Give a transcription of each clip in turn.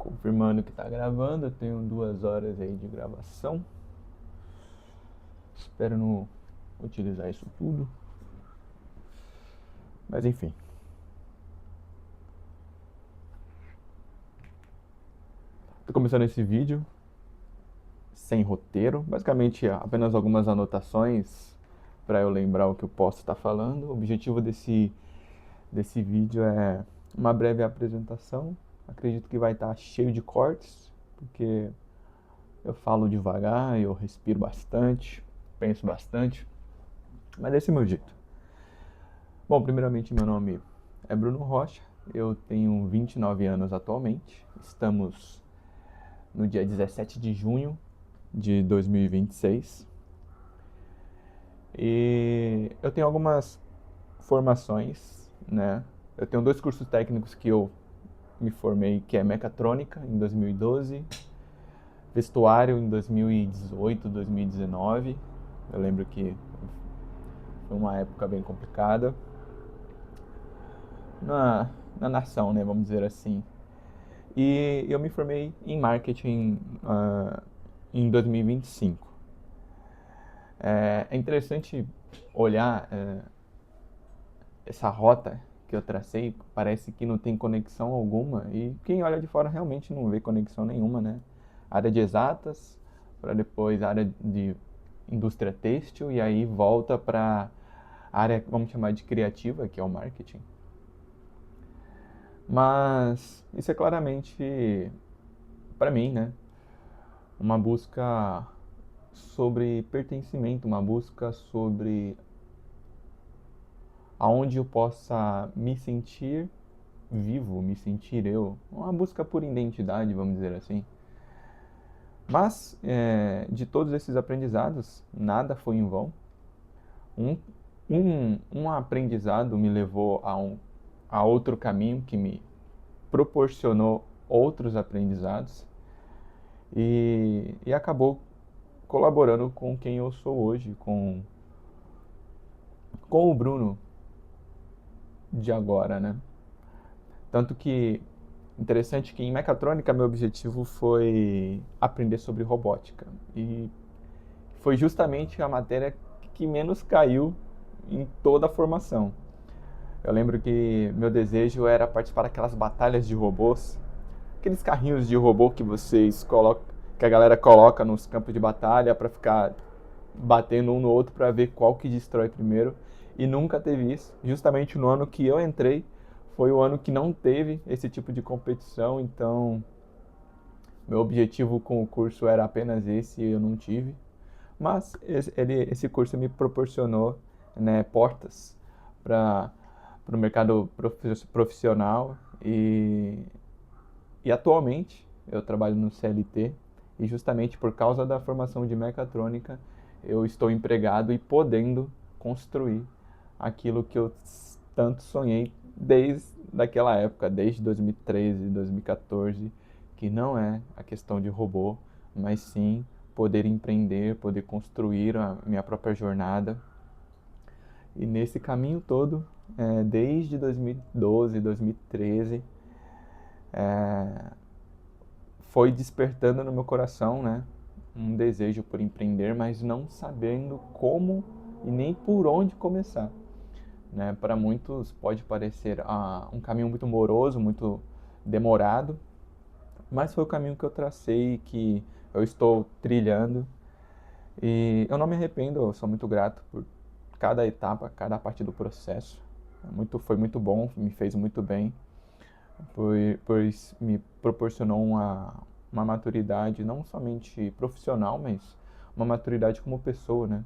Confirmando que tá gravando, eu tenho 2 horas aí de gravação. Espero não utilizar isso tudo. Mas enfim. Tô começando esse vídeo sem roteiro, basicamente apenas algumas anotações para eu lembrar o que eu posso estar falando. O objetivo desse vídeo é uma breve apresentação. Acredito que vai estar cheio de cortes, porque eu falo devagar, eu respiro bastante, penso bastante, mas esse é o meu jeito. Bom, primeiramente, meu nome é Bruno Rocha, eu tenho 29 anos atualmente, estamos no dia 17 de junho de 2026 e eu tenho algumas formações, né? Eu tenho 2 cursos técnicos que eu me formei, que é mecatrônica em 2012, vestuário em 2018, 2019. Eu lembro que foi uma época bem complicada na nação, né? Vamos dizer assim. E eu me formei em marketing em 2025. É interessante olhar essa rota que eu tracei, parece que não tem conexão alguma, e quem olha de fora realmente não vê conexão nenhuma, né? Área de exatas, para depois área de indústria têxtil, e aí volta para a área, vamos chamar de criativa, que é o marketing. Mas isso é claramente, para mim, né, uma busca sobre pertencimento, uma busca sobre aonde eu possa me sentir vivo, me sentir eu, uma busca por identidade, vamos dizer assim. Mas de todos esses aprendizados, nada foi em vão. Um, um aprendizado me levou a outro caminho que me proporcionou outros aprendizados e acabou colaborando com quem eu sou hoje, com o Bruno de agora, né? Tanto que, interessante que em mecatrônica meu objetivo foi aprender sobre robótica. E foi justamente a matéria que menos caiu em toda a formação. Eu lembro que meu desejo era participar daquelas batalhas de robôs, aqueles carrinhos de robô que vocês colocam, que a galera coloca nos campos de batalha para ficar batendo um no outro para ver qual que destrói primeiro. E nunca teve isso. Justamente no ano que eu entrei, foi o ano que não teve esse tipo de competição, então meu objetivo com o curso era apenas esse e eu não tive. Mas esse curso me proporcionou, né, portas para o mercado profissional e atualmente eu trabalho no CLT e justamente por causa da formação de mecatrônica eu estou empregado e podendo construir aquilo que eu tanto sonhei desde aquela época, desde 2013, 2014, que não é a questão de robô, mas sim poder empreender, poder construir a minha própria jornada. E nesse caminho todo, desde 2012, 2013, foi despertando no meu coração, né, um desejo por empreender, mas não sabendo como e nem por onde começar. Né? Para muitos pode parecer um caminho muito moroso, muito demorado, mas foi o caminho que eu tracei, que eu estou trilhando e eu não me arrependo, eu sou muito grato por cada etapa, cada parte do processo. Foi muito bom, me fez muito bem, pois me proporcionou uma maturidade não somente profissional, mas uma maturidade como pessoa, né?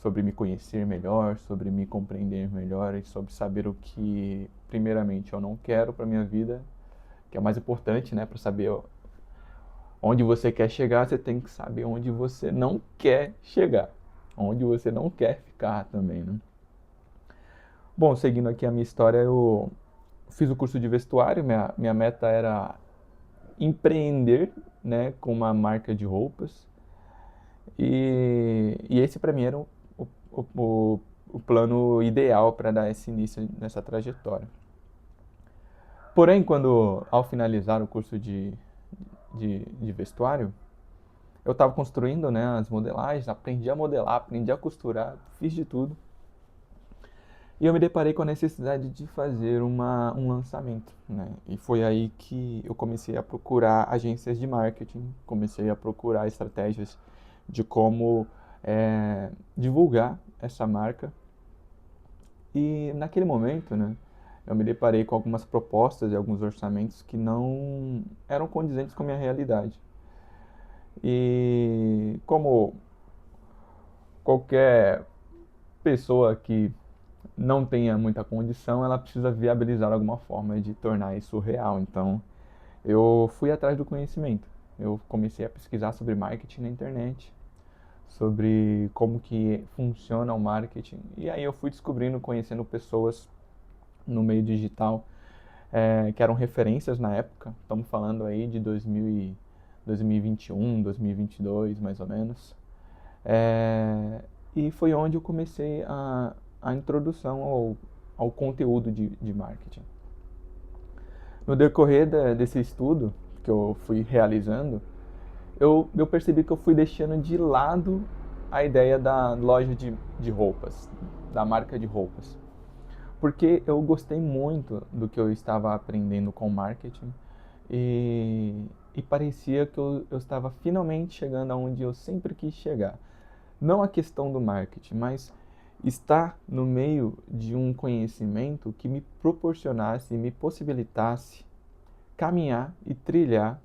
Sobre me conhecer melhor, sobre me compreender melhor e sobre saber o que, primeiramente, eu não quero para minha vida, que é o mais importante, né? Para saber onde você quer chegar, você tem que saber onde você não quer chegar, onde você não quer ficar também, né? Bom, seguindo aqui a minha história, eu fiz o curso de vestuário, minha meta era empreender, né, com uma marca de roupas. E esse para mim era o plano ideal para dar esse início nessa trajetória. Porém, ao finalizar o curso de vestuário, eu estava construindo, né, as modelagens, aprendi a modelar, aprendi a costurar, fiz de tudo. E eu me deparei com a necessidade de fazer um lançamento, né? E foi aí que eu comecei a procurar agências de marketing, comecei a procurar estratégias de como divulgar essa marca. E naquele momento, né, eu me deparei com algumas propostas e alguns orçamentos que não eram condizentes com a minha realidade. E como qualquer pessoa que não tenha muita condição, ela precisa viabilizar alguma forma de tornar isso real. Então, eu fui atrás do conhecimento. Eu comecei a pesquisar sobre marketing na internet, sobre como que funciona o marketing. E aí eu fui descobrindo, conhecendo pessoas no meio digital que eram referências na época. Estamos falando aí de 2021, 2022, mais ou menos. E foi onde eu comecei a introdução ao conteúdo de marketing. No decorrer desse estudo que eu fui realizando, eu percebi que eu fui deixando de lado a ideia da loja de roupas, da marca de roupas. Porque eu gostei muito do que eu estava aprendendo com marketing e parecia que eu estava finalmente chegando aonde eu sempre quis chegar. Não a questão do marketing, mas estar no meio de um conhecimento que me proporcionasse, me possibilitasse caminhar e trilhar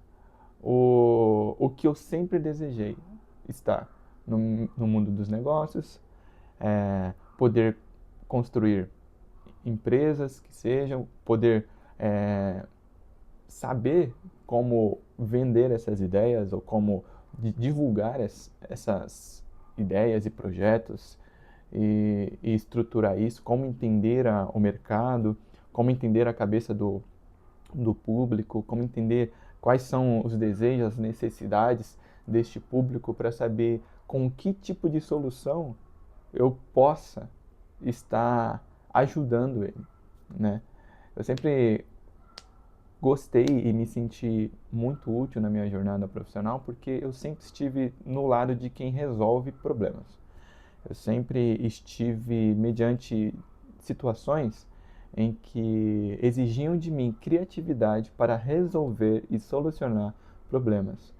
o que eu sempre desejei estar no mundo dos negócios, poder construir empresas que sejam, poder saber como vender essas ideias ou como divulgar essas ideias e projetos e estruturar isso, como entender o mercado, como entender a cabeça do público, como entender quais são os desejos, as necessidades deste público para saber com que tipo de solução eu possa estar ajudando ele, né? Eu sempre gostei e me senti muito útil na minha jornada profissional porque eu sempre estive no lado de quem resolve problemas. Eu sempre estive mediante situações em que exigiam de mim criatividade para resolver e solucionar problemas.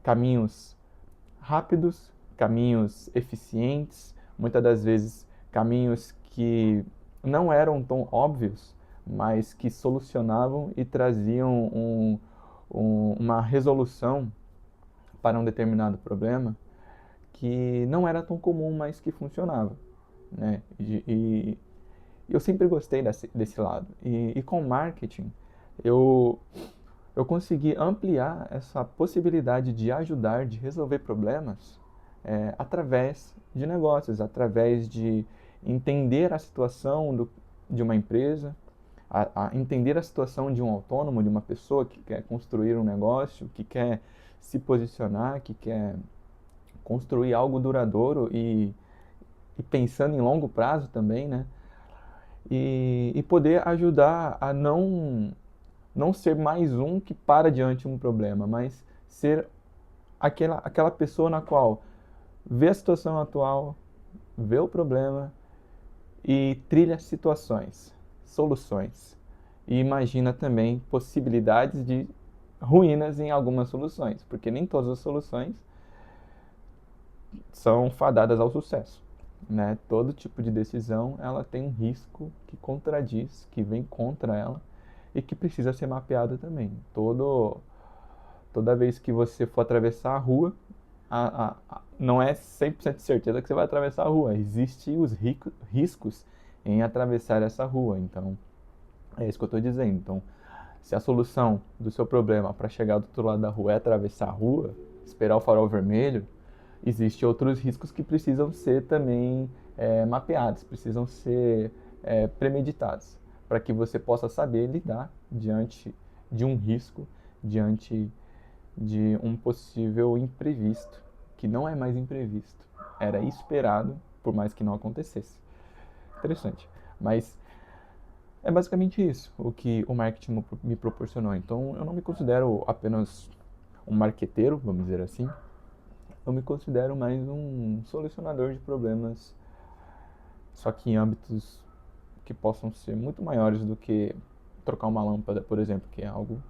Caminhos rápidos, caminhos eficientes, muitas das vezes caminhos que não eram tão óbvios, mas que solucionavam e traziam uma resolução para um determinado problema que não era tão comum, mas que funcionava, né? E eu sempre gostei desse lado. E com marketing, eu, eu consegui ampliar essa possibilidade de ajudar, de resolver problemas através de negócios, através de entender a situação de uma empresa, a entender a situação de um autônomo, de uma pessoa que quer construir um negócio, que quer se posicionar, que quer construir algo duradouro e pensando em longo prazo também, né? E poder ajudar a não ser mais um que para diante de um problema, mas ser aquela pessoa na qual vê a situação atual, vê o problema e trilha situações, soluções. E imagina também possibilidades de ruínas em algumas soluções, porque nem todas as soluções são fadadas ao sucesso, né? Todo tipo de decisão, ela tem um risco que contradiz, que vem contra ela e que precisa ser mapeado também. Toda vez que você for atravessar a rua, não é 100% de certeza que você vai atravessar a rua. Existem os riscos em atravessar essa rua. Então, é isso que eu estou dizendo. Então, se a solução do seu problema para chegar do outro lado da rua é atravessar a rua, esperar o farol vermelho, existem outros riscos que precisam ser também mapeados, precisam ser premeditados, para que você possa saber lidar diante de um risco, diante de um possível imprevisto, que não é mais imprevisto, era esperado, por mais que não acontecesse. Interessante. Mas É basicamente isso o que o marketing me proporcionou. Então, eu não me considero apenas um marqueteiro, vamos dizer assim. Eu me considero mais um solucionador de problemas, só que em âmbitos que possam ser muito maiores do que trocar uma lâmpada, por exemplo, que é algo,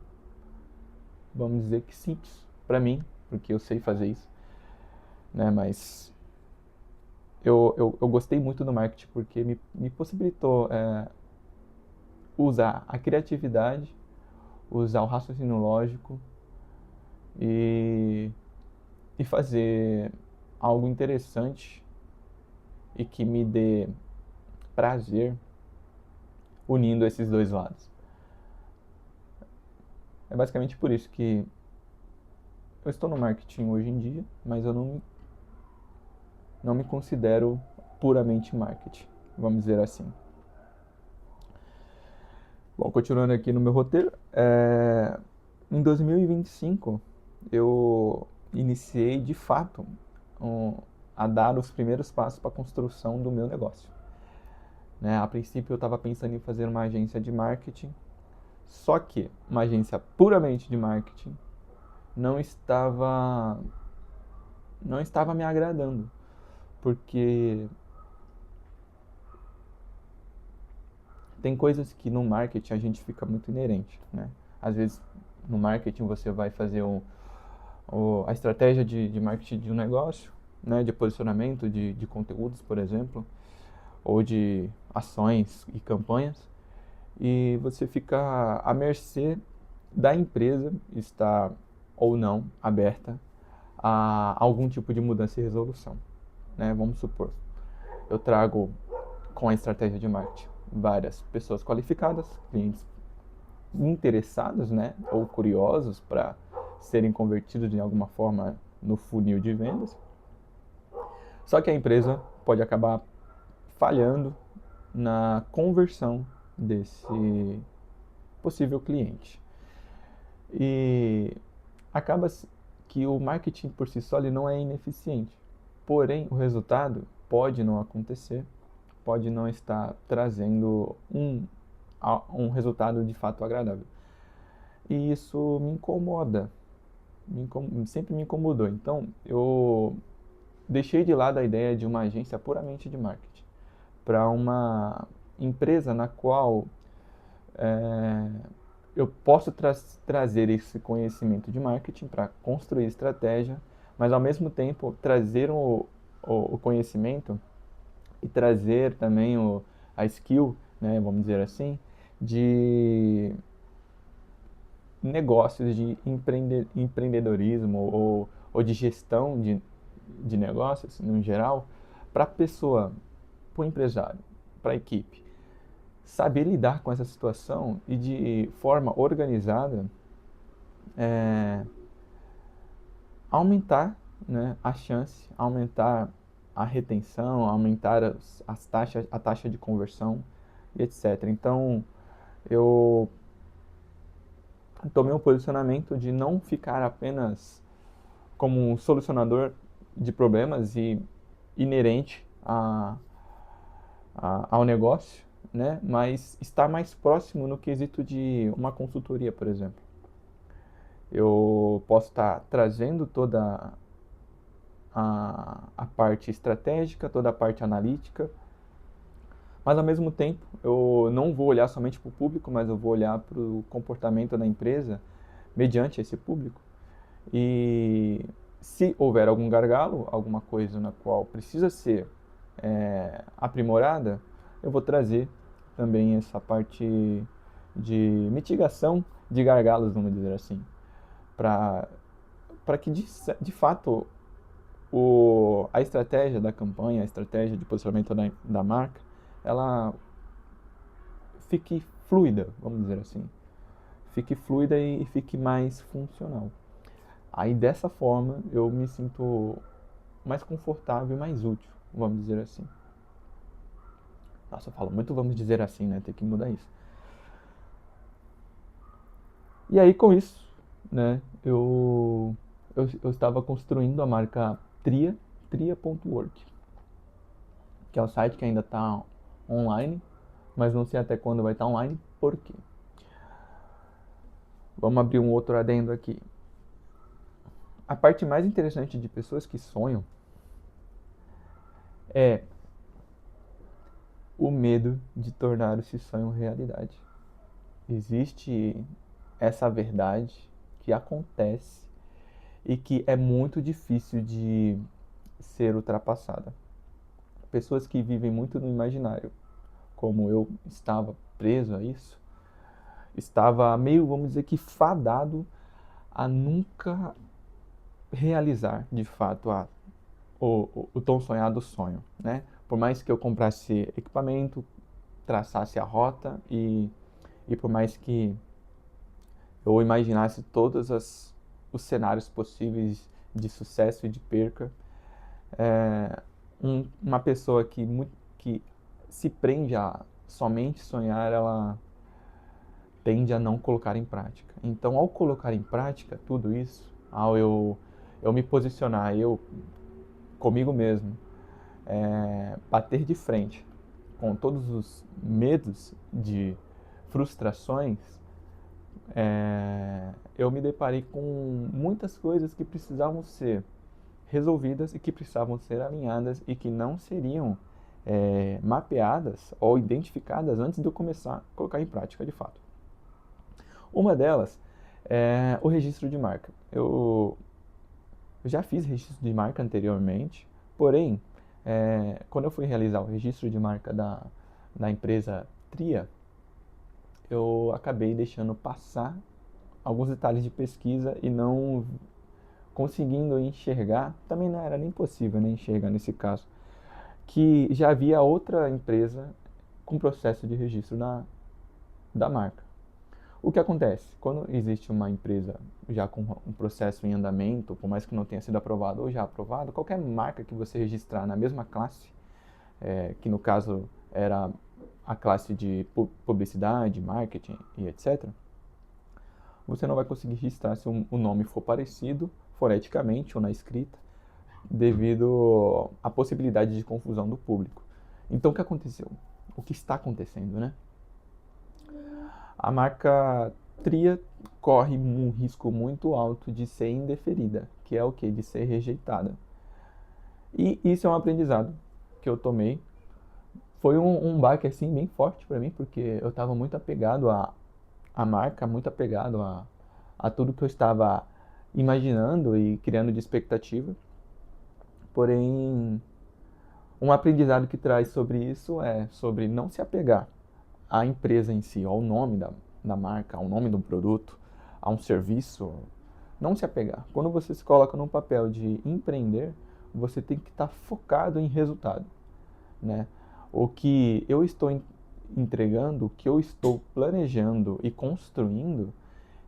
vamos dizer que simples para mim, porque eu sei fazer isso, né? Mas eu gostei muito do marketing porque me possibilitou usar a criatividade, usar o raciocínio lógico e, e fazer algo interessante e que me dê prazer unindo esses dois lados. É basicamente por isso que eu estou no marketing hoje em dia, mas eu não me considero puramente marketing, vamos dizer assim. Bom, continuando aqui no meu roteiro, em 2025 eu iniciei de fato a dar os primeiros passos para a construção do meu negócio. Né? A princípio eu estava pensando em fazer uma agência de marketing, só que uma agência puramente de marketing não estava não estava me agradando, porque tem coisas que no marketing a gente fica muito inerente, né? Às vezes no marketing você vai fazer a estratégia de marketing de um negócio, né? De posicionamento de conteúdos, por exemplo, ou de ações e campanhas, e você fica à mercê da empresa estar ou não aberta a algum tipo de mudança e resolução, né? Vamos supor, eu trago com a estratégia de marketing várias pessoas qualificadas, clientes interessados, né, ou curiosos para serem convertidos de alguma forma no funil de vendas. Só que a empresa pode acabar falhando na conversão desse possível cliente. E acaba que o marketing por si só ele não é ineficiente. Porém, o resultado pode não acontecer, pode não estar trazendo um resultado de fato agradável. E isso me incomoda, sempre me incomodou. Então, eu deixei de lado a ideia de uma agência puramente de marketing para uma empresa na qual é, eu posso trazer esse conhecimento de marketing para construir estratégia, mas ao mesmo tempo trazer o conhecimento e trazer também a skill, né, vamos dizer assim, de negócios, de empreendedorismo ou de gestão de negócios, no geral, para a pessoa, para o empresário, para a equipe, saber lidar com essa situação e de forma organizada aumentar, né, a chance, aumentar a retenção, aumentar a taxa de conversão e etc. Então, eu tomei um posicionamento de não ficar apenas como um solucionador de problemas e inerente ao negócio, né? Mas estar mais próximo no quesito de uma consultoria, por exemplo. Eu posso estar trazendo toda a parte estratégica, toda a parte analítica, mas ao mesmo tempo eu não vou olhar somente para o público, mas eu vou olhar para o comportamento da empresa mediante esse público. E se houver algum gargalo, alguma coisa na qual precisa ser aprimorada, eu vou trazer também essa parte de mitigação de gargalos, vamos dizer assim, para que de fato a estratégia da campanha, a estratégia de posicionamento da marca, ela fique fluida, vamos dizer assim. Fique fluida e fique mais funcional. Aí dessa forma eu me sinto mais confortável e mais útil, vamos dizer assim. Nossa, eu falo muito vamos dizer assim, né? Tem que mudar isso. E aí com isso, né, eu estava construindo a marca tria.work, que é o site que ainda está online, mas não sei até quando vai estar online. Por quê? Vamos abrir um outro adendo aqui. A parte mais interessante de pessoas que sonham é o medo de tornar esse sonho realidade. Existe essa verdade que acontece e que é muito difícil de ser ultrapassada. Pessoas que vivem muito no imaginário, como eu estava preso a isso, estava meio, vamos dizer que fadado a nunca realizar de fato o tão sonhado sonho, né? Por mais que eu comprasse equipamento, traçasse a rota e por mais que eu imaginasse todos os cenários possíveis de sucesso e de perca, uma pessoa que se prende a somente sonhar, ela tende a não colocar em prática. Então, ao colocar em prática tudo isso, ao eu me posicionar, eu comigo mesmo, bater de frente com todos os medos de frustrações, eu me deparei com muitas coisas que precisavam ser resolvidas e que precisavam ser alinhadas e que não seriam mapeadas ou identificadas antes de eu começar a colocar em prática de fato. Uma delas é o registro de marca. Eu já fiz registro de marca anteriormente, porém, quando eu fui realizar o registro de marca da empresa Tria, eu acabei deixando passar alguns detalhes de pesquisa e não conseguindo enxergar, também não era nem possível nem enxergar nesse caso, que já havia outra empresa com processo de registro da marca. O que acontece? Quando existe uma empresa já com um processo em andamento, por mais que não tenha sido aprovado ou já aprovado, qualquer marca que você registrar na mesma classe, que no caso era a classe de publicidade, marketing e etc., você não vai conseguir registrar se o nome for parecido, foneticamente ou na escrita, devido à possibilidade de confusão do público. Então, o que aconteceu? O que está acontecendo, né? A marca Tria corre um risco muito alto de ser indeferida, que é o que? De ser rejeitada. E isso é um aprendizado que eu tomei. Foi um baque assim bem forte para mim, porque eu estava muito apegado à marca, muito apegado a tudo que eu estava imaginando e criando de expectativa. Porém, um aprendizado que traz sobre isso é sobre não se apegar à empresa em si, ao nome da marca, ao nome do produto, a um serviço. Não se apegar. Quando você se coloca num papel de empreender, você tem que estar focado em resultado, né? O que eu estou entregando, o que eu estou planejando e construindo,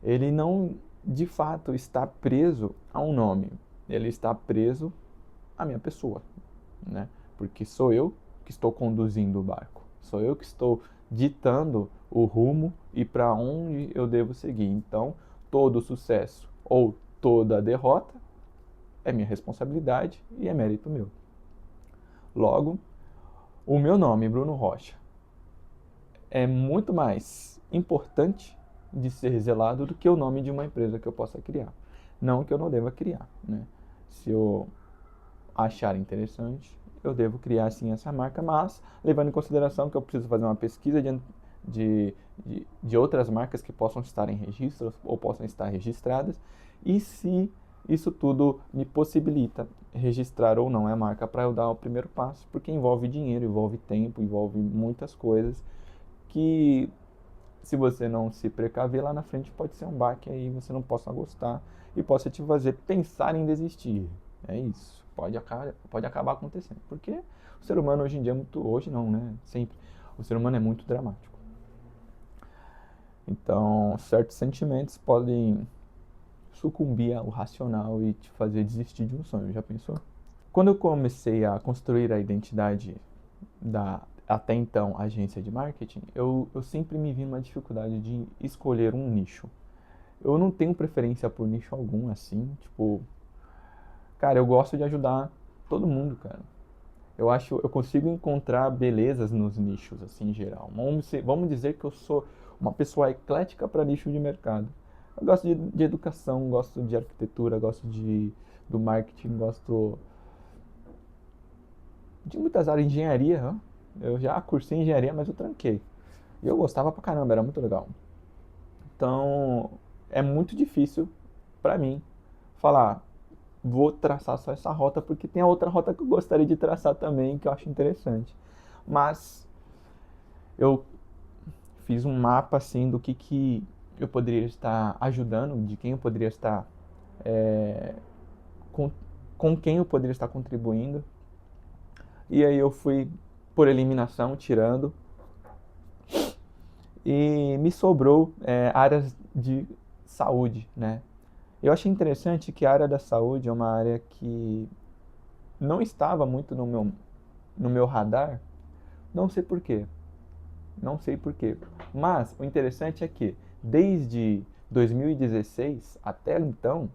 ele não de fato está preso a um nome, ele está preso à minha pessoa, né? Porque sou eu que estou conduzindo o barco, sou eu que estou ditando o rumo e para onde eu devo seguir. Então, todo sucesso ou toda derrota é minha responsabilidade e é mérito meu. Logo, o meu nome, Bruno Rocha, é muito mais importante de ser zelado do que o nome de uma empresa que eu possa criar. Não que eu não deva criar, né? Se eu achar interessante, eu devo criar sim essa marca, mas levando em consideração que eu preciso fazer uma pesquisa de outras marcas que possam estar em registro ou possam estar registradas, e se isso tudo me possibilita registrar ou não a marca para eu dar o primeiro passo, porque envolve dinheiro, envolve tempo, envolve muitas coisas que, se você não se precaver lá na frente, pode ser um baque aí, você não possa gostar e possa te fazer pensar em desistir. É isso, pode acabar acontecendo, porque o ser humano hoje em dia é muito, hoje não, né, sempre, o ser humano é muito dramático. Então, certos sentimentos podem sucumbir ao racional e te fazer desistir de um sonho, já pensou? Quando eu comecei a construir a identidade da até então agência de marketing, eu sempre me vi numa dificuldade de escolher um nicho. Eu não tenho preferência por nicho algum, assim, tipo, cara, eu gosto de ajudar todo mundo, cara. Eu consigo encontrar belezas nos nichos, assim, em geral. Vamos dizer que eu sou uma pessoa eclética para nicho de mercado. Eu gosto de educação, gosto de arquitetura, gosto do marketing, gosto de muitas áreas de engenharia. Né? Eu já cursei engenharia, mas eu tranquei. E eu gostava pra caramba, era muito legal. Então, é muito difícil para mim falar, vou traçar só essa rota, porque tem a outra rota que eu gostaria de traçar também, que eu acho interessante. Mas eu fiz um mapa assim do que eu poderia estar ajudando, de quem eu poderia estar é, com, com quem eu poderia estar contribuindo. E aí eu fui por eliminação tirando e me sobrou áreas de saúde, né? Eu achei interessante que a área da saúde é uma área que não estava muito no meu radar, não sei por quê. Não sei por quê. Mas o interessante é que desde 2016 até então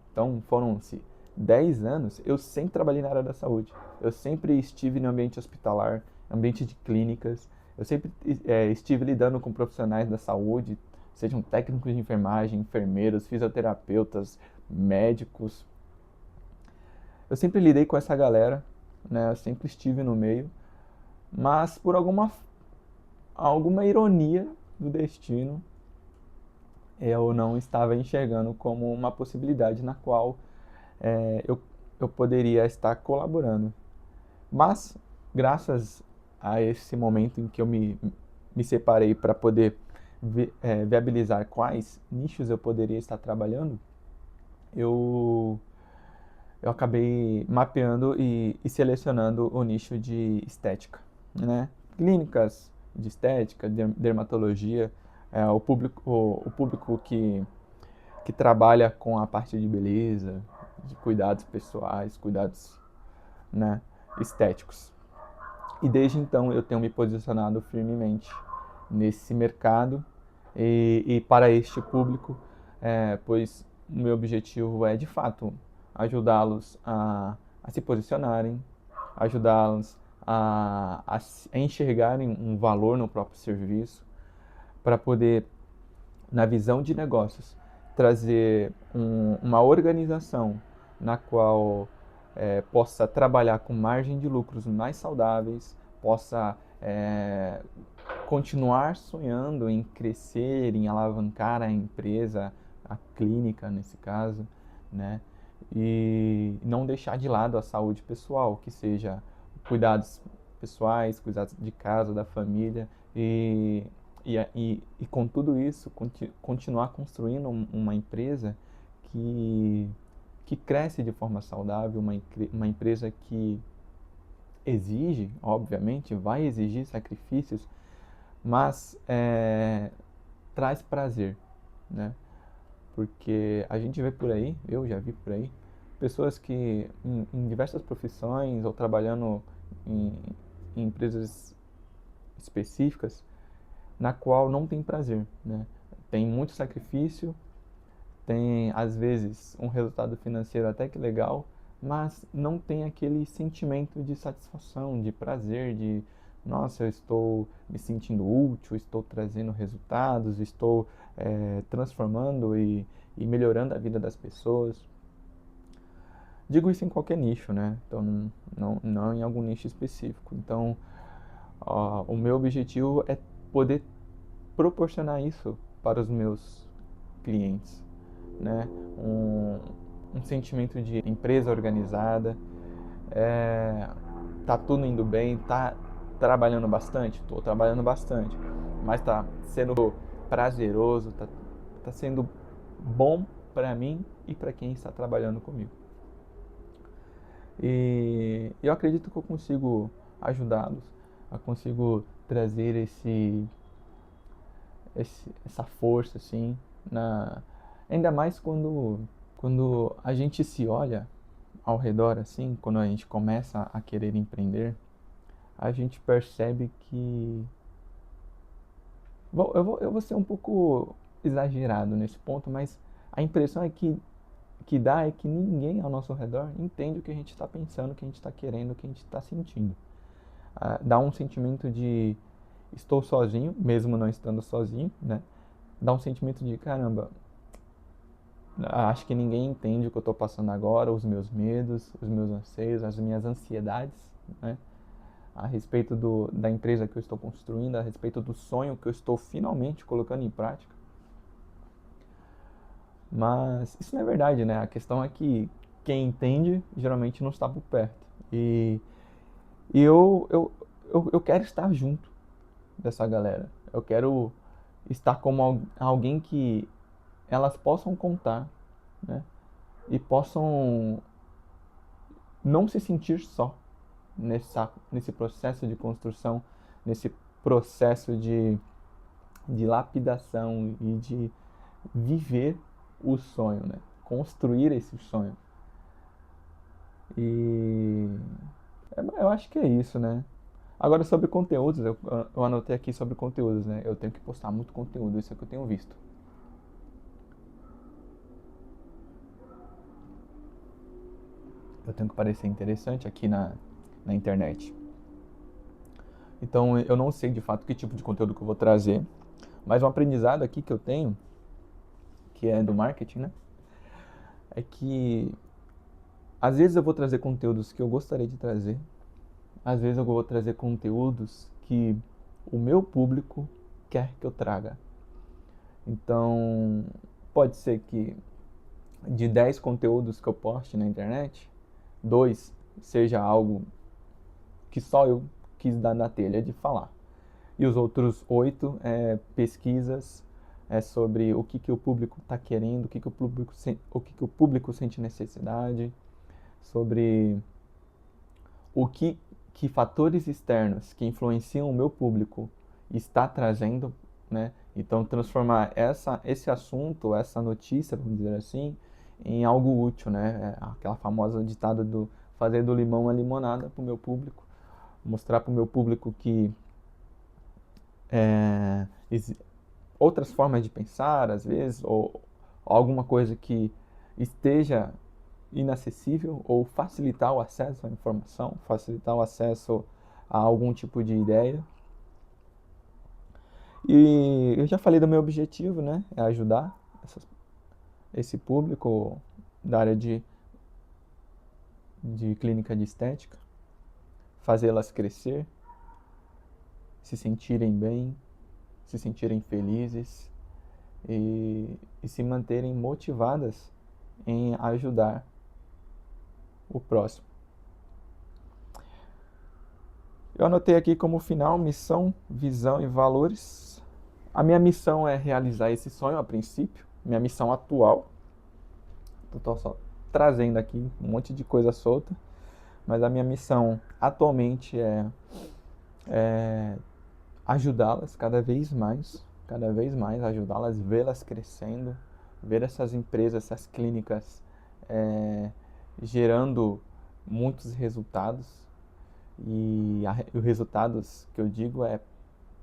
foram-se 10 anos, eu sempre trabalhei na área da saúde. Eu sempre estive no ambiente hospitalar, ambiente de clínicas. Eu sempre estive lidando com profissionais da saúde, sejam técnicos de enfermagem, enfermeiros, fisioterapeutas, médicos. Eu sempre lidei com essa galera, né? Eu sempre estive no meio, mas por alguma ironia do destino, eu não estava enxergando como uma possibilidade na qual eu poderia estar colaborando. Mas, graças a esse momento em que me separei para poder viabilizar quais nichos eu poderia estar trabalhando, eu, eu acabei mapeando e selecionando o nicho de estética, né? Clínicas de estética, dermatologia, o público que trabalha com a parte de beleza, de cuidados pessoais, cuidados, né, estéticos. E desde então eu tenho me posicionado firmemente nesse mercado e para este público, pois o meu objetivo é de fato ajudá-los a se posicionarem, ajudá-los a enxergarem um valor no próprio serviço, para poder, na visão de negócios, trazer uma organização na qual possa trabalhar com margem de lucros mais saudáveis, possa continuar sonhando em crescer, em alavancar a empresa, a clínica nesse caso, né? E não deixar de lado a saúde pessoal, que seja cuidados pessoais, cuidados de casa, da família e com tudo isso continuar construindo uma empresa que, que cresce de forma saudável, uma empresa que exige, obviamente, vai exigir sacrifícios, mas traz prazer, né? Porque a gente vê por aí, eu já vi por aí, pessoas que em diversas profissões ou trabalhando em, em empresas específicas, na qual não tem prazer, né? Tem muito sacrifício, tem às vezes um resultado financeiro até que legal, mas não tem aquele sentimento de satisfação, de prazer, de nossa, eu estou me sentindo útil, estou trazendo resultados, estou transformando e melhorando a vida das pessoas. Digo isso em qualquer nicho, né? Então, não em algum nicho específico. Então, o meu objetivo é poder proporcionar isso para os meus clientes, né? Um sentimento de empresa organizada, tá tudo indo bem, tá trabalhando bastante, tô trabalhando bastante, mas tá sendo prazeroso, tá sendo bom para mim e para quem está trabalhando comigo. E eu acredito que eu consigo ajudá-los, eu consigo trazer essa força assim ainda mais quando a gente se olha ao redor assim, quando a gente começa a querer empreender, a gente percebe que eu vou ser um pouco exagerado nesse ponto, mas a impressão que dá é que ninguém ao nosso redor entende o que a gente está pensando, o que a gente está querendo, o que a gente está sentindo. dá um sentimento de estou sozinho, mesmo não estando sozinho, né? Dá um sentimento de caramba, acho que ninguém entende o que eu estou passando agora, os meus medos, os meus anseios, as minhas ansiedades, né? A respeito da empresa que eu estou construindo, a respeito do sonho que eu estou finalmente colocando em prática. Mas isso não é verdade, né? A questão é que quem entende geralmente não está por perto. E eu quero estar junto dessa galera. Eu quero estar como alguém que elas possam contar, né? E possam não se sentir só nesse processo de construção, nesse processo de lapidação e de viver o sonho, né? Construir esse sonho. E eu acho que é isso, né? Agora sobre conteúdos, eu anotei aqui sobre conteúdos, né? Eu tenho que postar muito conteúdo, isso é o que eu tenho visto. Eu tenho que parecer interessante aqui na internet. Então eu não sei de fato que tipo de conteúdo que eu vou trazer, mas um aprendizado aqui que eu tenho, que é do marketing, né? É que às vezes eu vou trazer conteúdos que eu gostaria de trazer, às vezes eu vou trazer conteúdos que o meu público quer que eu traga. Então, pode ser que de 10 conteúdos que eu poste na internet, 2 seja algo que só eu quis dar na telha de falar. E os outros 8 pesquisas sobre o que o público está querendo, o que o público sente necessidade, sobre o que fatores externos que influenciam o meu público está trazendo, né? Então transformar esse assunto, essa notícia, vamos dizer assim, em algo útil, né? Aquela famosa ditada do fazer do limão uma limonada para o meu público, mostrar para o meu público que é, outras formas de pensar, às vezes, ou alguma coisa que esteja inacessível, ou facilitar o acesso à informação, facilitar o acesso a algum tipo de ideia. E eu já falei do meu objetivo, né? É ajudar esse público da área de clínica de estética, fazê-las crescer, se sentirem bem, se sentirem felizes e se manterem motivadas em ajudar o próximo. Eu anotei aqui como final missão, visão e valores. A minha missão é realizar esse sonho a princípio, minha missão atual. Estou só trazendo aqui um monte de coisa solta, mas a minha missão atualmente é ajudá-las cada vez mais ajudá-las, vê-las crescendo, ver essas empresas, essas clínicas gerando muitos resultados. E os resultados que eu digo é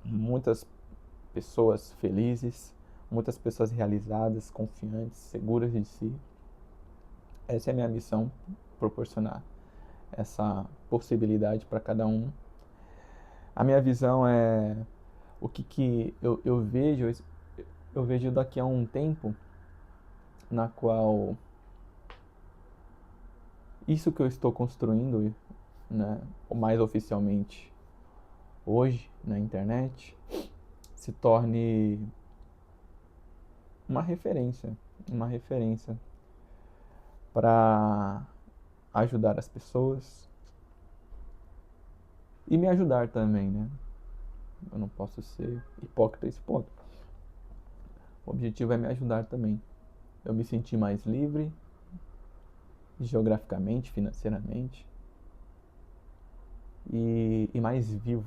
muitas pessoas felizes, muitas pessoas realizadas, confiantes, seguras de si. Essa é a minha missão, proporcionar essa possibilidade para cada um. A minha visão é o que eu vejo daqui a um tempo na qual isso que eu estou construindo, né, mais oficialmente hoje na internet, se torne uma referência para ajudar as pessoas e me ajudar também, né? Eu não posso ser hipócrita a esse ponto. O objetivo é me ajudar também. Eu me sentir mais livre, geograficamente, financeiramente, e mais vivo,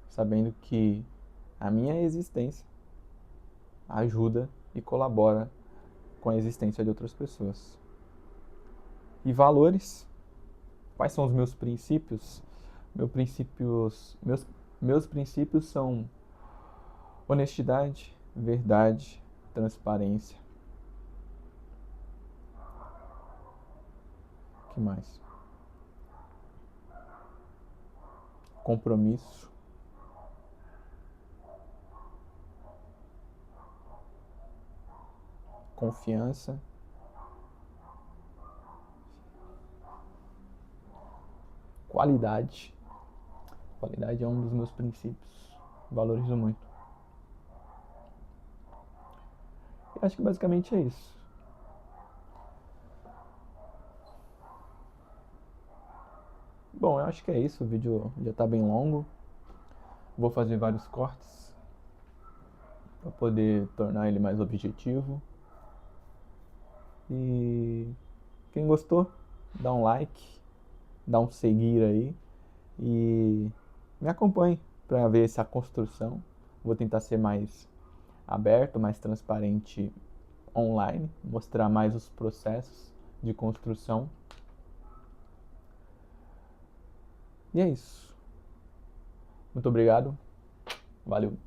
sabendo que a minha existência ajuda e colabora com a existência de outras pessoas. E valores? Quais são os meus princípios? Meus princípios são honestidade, verdade, transparência. O que mais? compromisso, confiança, qualidade. Qualidade é um dos meus princípios, valorizo muito. Eu acho que basicamente é isso. Bom, eu acho que é isso, o vídeo já tá bem longo. Vou fazer vários cortes para poder tornar ele mais objetivo. E quem gostou, dá um like, dá um seguir aí e me acompanhe para ver essa construção. Vou tentar ser mais aberto, mais transparente online, mostrar mais os processos de construção. E é isso. Muito obrigado. Valeu.